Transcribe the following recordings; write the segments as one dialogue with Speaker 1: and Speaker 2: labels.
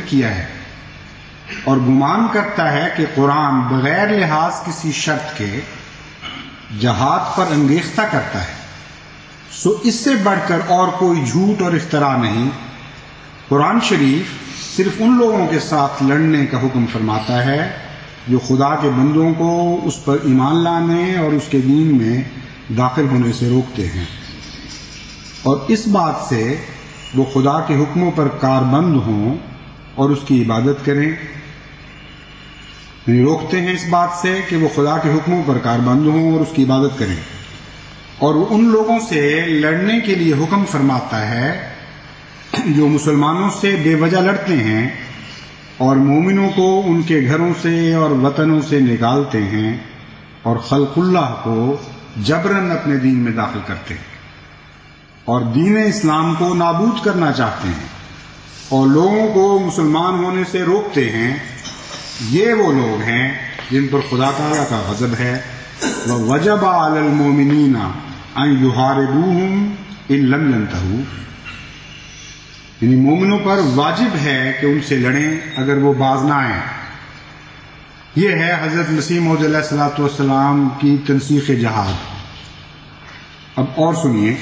Speaker 1: کیا ہے اور گمان کرتا ہے کہ قرآن بغیر لحاظ کسی شرط کے جہاد پر انگیختہ کرتا ہے، سو اس سے بڑھ کر اور کوئی جھوٹ اور افتراء نہیں۔ قرآن شریف صرف ان لوگوں کے ساتھ لڑنے کا حکم فرماتا ہے جو خدا کے بندوں کو اس پر ایمان لانے اور اس کے دین میں داخل ہونے سے روکتے ہیں، اور اس بات سے وہ خدا کے حکموں پر کاربند ہوں اور اس کی عبادت کریں، یعنی روکتے ہیں اس بات سے کہ وہ خدا کے حکموں پر کاربند ہوں اور اس کی عبادت کریں، اور وہ ان لوگوں سے لڑنے کے لیے حکم فرماتا ہے جو مسلمانوں سے بے وجہ لڑتے ہیں اور مومنوں کو ان کے گھروں سے اور وطنوں سے نکالتے ہیں اور خلق اللہ کو جبراً اپنے دین میں داخل کرتے ہیں اور دین اسلام کو نابود کرنا چاہتے ہیں اور لوگوں کو مسلمان ہونے سے روکتے ہیں۔ یہ وہ لوگ ہیں جن پر خدا تعالیٰ کا غضب ہے۔ وَوَجَبَ عَلَى الْمُؤْمِنِينَ أَن يُحَارِبُوهُمْ إِن لَّمْ يَنْتَهُوا، یعنی مومنوں پر واجب ہے کہ ان سے لڑیں اگر وہ باز نہ آئیں۔ یہ ہے حضرت مسیح موعود علیہ الصلوۃ والسلام کی تنسیخ جہاد۔ اب اور سنیے،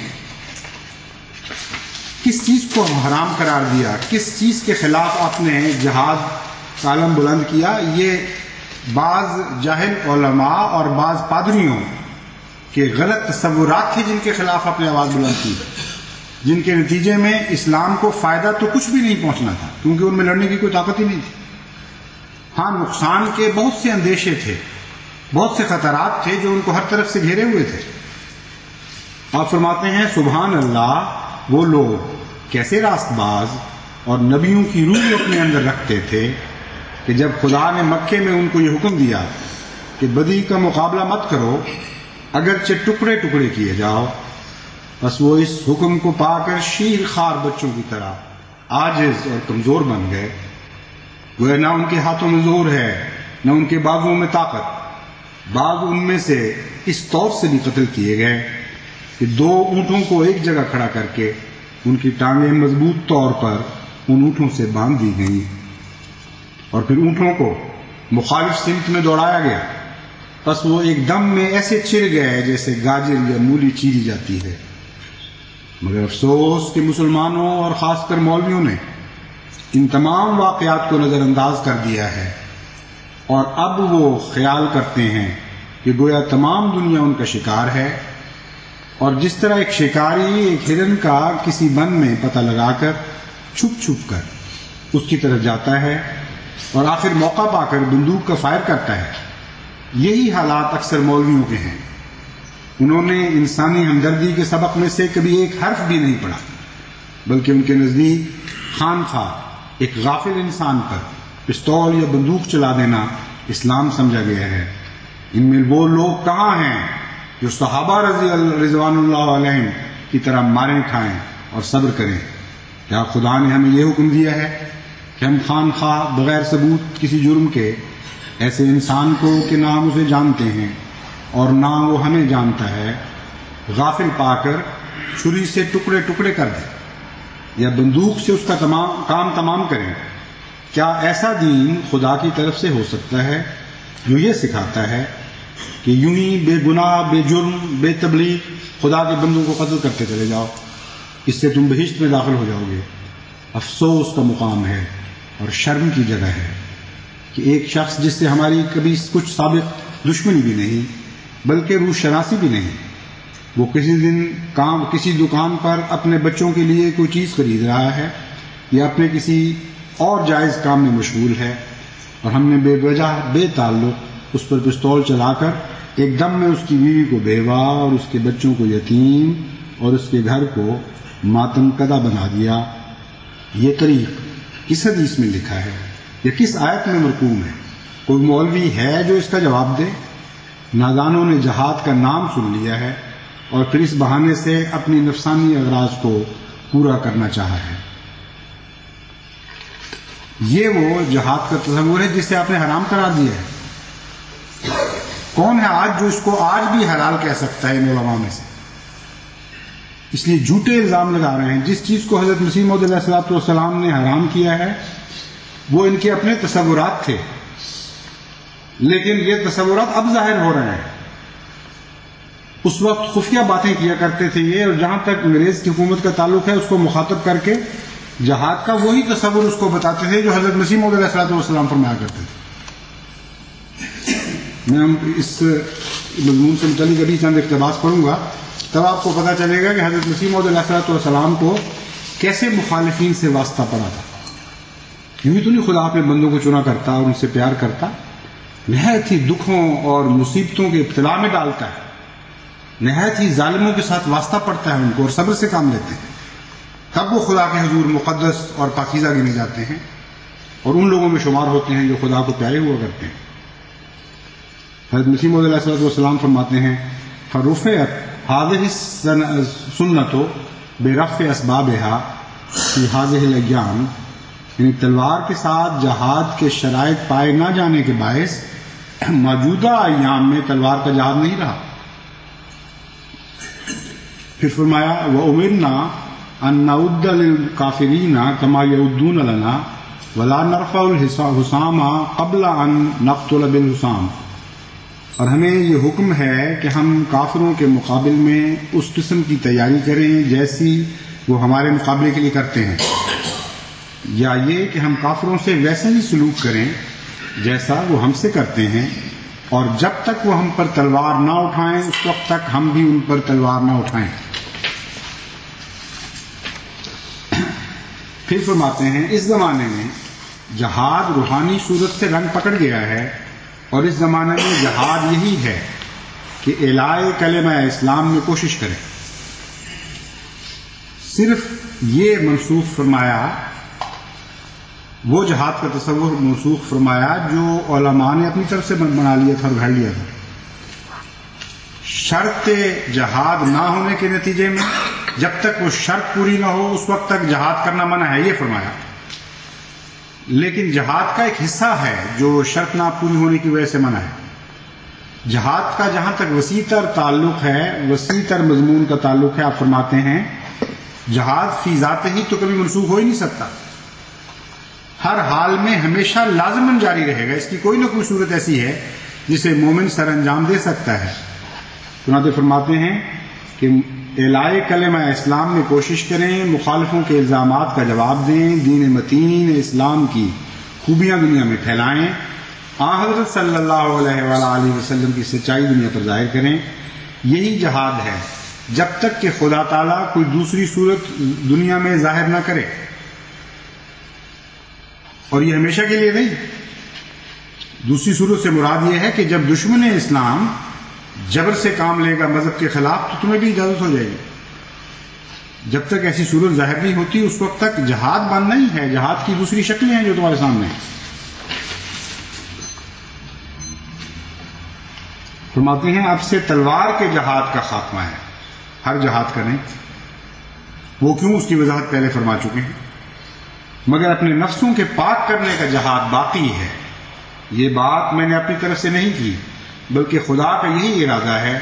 Speaker 1: کس چیز کو حرام قرار دیا، کس چیز کے خلاف آپ نے جہاد کا علم بلند کیا؟ یہ بعض جاہل علماء اور بعض پادریوں کے غلط تصورات تھے جن کے خلاف آپ نے آواز بلند کی، جن کے نتیجے میں اسلام کو فائدہ تو کچھ بھی نہیں پہنچنا تھا کیونکہ ان میں لڑنے کی کوئی طاقت ہی نہیں تھی۔ ہاں، نقصان کے بہت سے اندیشے تھے، بہت سے خطرات تھے جو ان کو ہر طرف سے گھیرے ہوئے تھے۔ آپ فرماتے ہیں سبحان اللہ، وہ لوگ کیسے راست باز اور نبیوں کی روح اپنے اندر رکھتے تھے کہ جب خدا نے مکے میں ان کو یہ حکم دیا کہ بدی کا مقابلہ مت کرو اگرچہ ٹکڑے ٹکڑے کیے جاؤ، بس وہ اس حکم کو پا کر شیر خوار بچوں کی طرح عاجز اور کمزور بن گئے۔ وہ نہ ان کے ہاتھوں میں زور ہے نہ ان کے بازوؤں میں طاقت۔ بعض ان میں سے اس طور سے بھی قتل کیے گئے کہ 2 اونٹوں کو ایک جگہ کھڑا کر کے ان کی ٹانگیں مضبوط طور پر ان اونٹوں سے باندھ دی گئیں اور پھر اونٹوں کو مخالف سمت میں دوڑایا گیا، بس وہ ایک دم میں ایسے چر گئے جیسے گاجر یا مولی چیری جاتی ہے۔ مگر افسوس کہ مسلمانوں اور خاص کر مولویوں نے ان تمام واقعات کو نظر انداز کر دیا ہے اور اب وہ خیال کرتے ہیں کہ گویا تمام دنیا ان کا شکار ہے، اور جس طرح ایک شکاری ایک ہرن کا کسی بن میں پتہ لگا کر چھپ چھپ کر اس کی طرف جاتا ہے اور آخر موقع پا کر بندوق کا فائر کرتا ہے، یہی حالات اکثر مولویوں کے ہیں۔ انہوں نے انسانی ہمدردی کے سبق میں سے کبھی ایک حرف بھی نہیں پڑھا، بلکہ ان کے نزدیک خان خواہ ایک غافل انسان پر پستول یا بندوق چلا دینا اسلام سمجھا گیا ہے۔ ان میں وہ لوگ کہاں ہیں جو صحابہ رضوان اللہ علیہم کی طرح ماریں کھائیں اور صبر کریں؟ کیا خدا نے ہمیں یہ حکم دیا ہے کہ ہم خان خواہ بغیر ثبوت کسی جرم کے ایسے انسان کو کہ نہ ہم اسے جانتے ہیں اور نہ وہ ہمیں جانتا ہے غافل پا کر چھری سے ٹکڑے ٹکڑے کر دیں یا بندوق سے اس کا کام تمام کریں؟ کیا ایسا دین خدا کی طرف سے ہو سکتا ہے جو یہ سکھاتا ہے کہ یوں ہی بے گناہ بے جرم بے تبلیغ خدا کے بندوں کو قتل کرتے چلے جاؤ، اس سے تم بہشت میں داخل ہو جاؤ گے؟ افسوس کا مقام ہے اور شرم کی جگہ ہے کہ ایک شخص جس سے ہماری کبھی کچھ سابق دشمنی بھی نہیں بلکہ روح شناسی بھی نہیں، وہ کسی دکان پر اپنے بچوں کے لیے کوئی چیز خرید رہا ہے یا اپنے کسی اور جائز کام میں مشغول ہے، اور ہم نے بے وجہ بے تعلق اس پر پستول چلا کر ایک دم میں اس کی بیوی کو بیوہ اور اس کے بچوں کو یتیم اور اس کے گھر کو ماتم کدہ بنا دیا۔ یہ طریق کس حدیث میں لکھا ہے یا کس آیت میں مرقوم ہے؟ کوئی مولوی ہے جو اس کا جواب دے؟ نادانوں نے جہاد کا نام سن لیا ہے اور پھر اس بہانے سے اپنی نفسانی اغراض کو پورا کرنا چاہا ہے۔ یہ وہ جہاد کا تصور ہے جسے آپ نے حرام قرار دیا ہے۔ کون ہے آج جو اس کو آج بھی حلال کہہ سکتا ہے ان علماء میں سے؟ اس لیے جھوٹے الزام لگا رہے ہیں۔ جس چیز کو حضرت مسیح موعود علیہ الصلوۃ والسلام نے حرام کیا ہے وہ ان کے اپنے تصورات تھے، لیکن یہ تصورات اب ظاہر ہو رہے ہیں۔ اس وقت خفیہ باتیں کیا کرتے تھے یہ، اور جہاں تک انگریز کی حکومت کا تعلق ہے اس کو مخاطب کر کے جہاد کا وہی تصور اس کو بتاتے تھے جو حضرت مسیح موعود علیہ السلام فرمایا کرتے تھے۔ میں اس مضمون سے متعلق ابھی چند اقتباس پڑھوں گا، تب آپ کو پتہ چلے گا کہ حضرت مسیح موعود علیہ السلام کو کیسے مخالفین سے واسطہ پڑا تھا۔ یوں تو نہیں خدا اپنے بندوں کو چنا کرتا اور ان سے پیار کرتا، نہایت ہی دکھوں اور مصیبتوں کے ابتلا میں ڈالتا ہے، نہایت ہی ظالموں کے ساتھ واسطہ پڑتا ہے ان کو، اور صبر سے کام لیتے ہیں، تب وہ خدا کے حضور مقدس اور پاکیزہ گنے جاتے ہیں اور ان لوگوں میں شمار ہوتے ہیں جو خدا کو پیارے ہوا کرتے ہیں۔ حضرت مسیح موعود علیہ السلام فرماتے ہیں فَرُفِعَتْ هَذِهِ السُّنَّةُ بِرَفْعِ أَسْبَابِهَا فِي هَذِهِ الْأَيَّامِ، یعنی تلوار کے ساتھ جہاد کے شرائط پائے نہ جانے کے باعث موجودہ ایام میں تلوار کا جہاد نہیں رہا۔ پھر فرمایا وَأُمِرْنَا أَن نَعُدَّ لِلْكَافِرِينَ كَمَا يَعُدُّونَ لَنَا وَلَا نَرْفَعُ الْحُسَامَ قَبْلَ أَن نَقْتُلَ بِالْحُسَامِ، اور ہمیں یہ حکم ہے کہ ہم کافروں کے مقابل میں اس قسم کی تیاری کریں جیسی وہ ہمارے مقابلے کے لیے کرتے ہیں، یا یہ کہ ہم کافروں سے ویسا ہی سلوک کریں جیسا وہ ہم سے کرتے ہیں، اور جب تک وہ ہم پر تلوار نہ اٹھائیں اس وقت تک ہم بھی ان پر تلوار نہ اٹھائیں۔ پھر فرماتے ہیں اس زمانے میں جہاد روحانی صورت سے رنگ پکڑ گیا ہے، اور اس زمانے میں جہاد یہی ہے کہ اعلاء کلمہ اسلام میں کوشش کریں۔ صرف یہ منسوخ فرمایا، وہ جہاد کا تصور منسوخ فرمایا جو علماء نے اپنی طرف سے بنا لیا تھا اور گھڑ لیا تھا۔ شرط جہاد نہ ہونے کے نتیجے میں جب تک وہ شرط پوری نہ ہو اس وقت تک جہاد کرنا منع ہے، یہ فرمایا۔ لیکن جہاد کا ایک حصہ ہے جو شرط نہ پوری ہونے کی وجہ سے منع ہے۔ جہاد کا جہاں تک وسیع تر تعلق ہے، وسیع تر مضمون کا تعلق ہے، آپ فرماتے ہیں جہاد فی ذات ہی تو کبھی منسوخ ہو ہی نہیں سکتا، ہر حال میں ہمیشہ لازماً جاری رہے گا، اس کی کوئی نہ کوئی صورت ایسی ہے جسے مومن سر انجام دے سکتا ہے۔ چنانچہ فرماتے ہیں کہ اعلاء کلمہ اسلام میں کوشش کریں، مخالفوں کے الزامات کا جواب دیں، دین متین اسلام کی خوبیاں دنیا میں پھیلائیں، حضرت صلی اللہ علیہ وآلہ وسلم کی سچائی دنیا پر ظاہر کریں۔ یہی جہاد ہے جب تک کہ خدا تعالیٰ کوئی دوسری صورت دنیا میں ظاہر نہ کرے، اور یہ ہمیشہ کے لیے نہیں۔ دوسری صورت سے مراد یہ ہے کہ جب دشمن اسلام جبر سے کام لے گا مذہب کے خلاف تو تمہیں بھی اجازت ہو جائے گی۔ جب تک ایسی صورت ظاہر نہیں ہوتی اس وقت تک جہاد بند نہیں ہے، جہاد کی دوسری شکلیں ہیں جو تمہارے سامنے ہیں۔ فرماتے ہیں اب سے تلوار کے جہاد کا خاتمہ ہے، ہر جہاد کریں، وہ کیوں اس کی وضاحت پہلے فرما چکے ہیں، مگر اپنے نفسوں کے پاک کرنے کا جہاد باقی ہے۔ یہ بات میں نے اپنی طرف سے نہیں کی بلکہ خدا کا یہی ارادہ ہے۔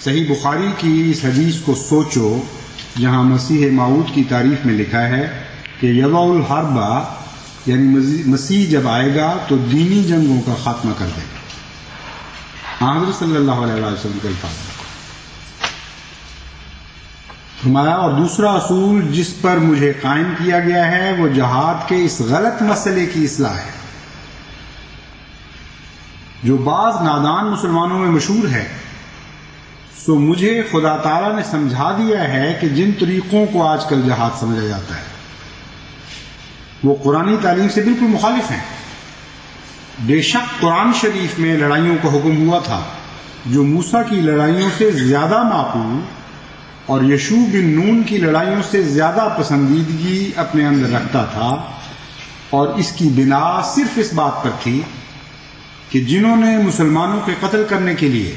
Speaker 1: صحیح بخاری کی اس حدیث کو سوچو جہاں مسیح موعود کی تعریف میں لکھا ہے کہ یضع الحرب، یعنی مسیح جب آئے گا تو دینی جنگوں کا خاتمہ کر دے گا۔ حضرت صلی اللہ علیہ وسلم کا الفاظ فرمایا، اور دوسرا اصول جس پر مجھے قائم کیا گیا ہے وہ جہاد کے اس غلط مسئلے کی اصلاح ہے جو بعض نادان مسلمانوں میں مشہور ہے۔ سو مجھے خدا تعالیٰ نے سمجھا دیا ہے کہ جن طریقوں کو آج کل جہاد سمجھا جاتا ہے وہ قرآنی تعلیم سے بالکل مخالف ہیں۔ بے شک قرآن شریف میں لڑائیوں کا حکم ہوا تھا جو موسیٰ کی لڑائیوں سے زیادہ معقول اور یشوع بن نون کی لڑائیوں سے زیادہ پسندیدگی اپنے اندر رکھتا تھا، اور اس کی بنا صرف اس بات پر تھی کہ جنہوں نے مسلمانوں کے قتل کرنے کے لیے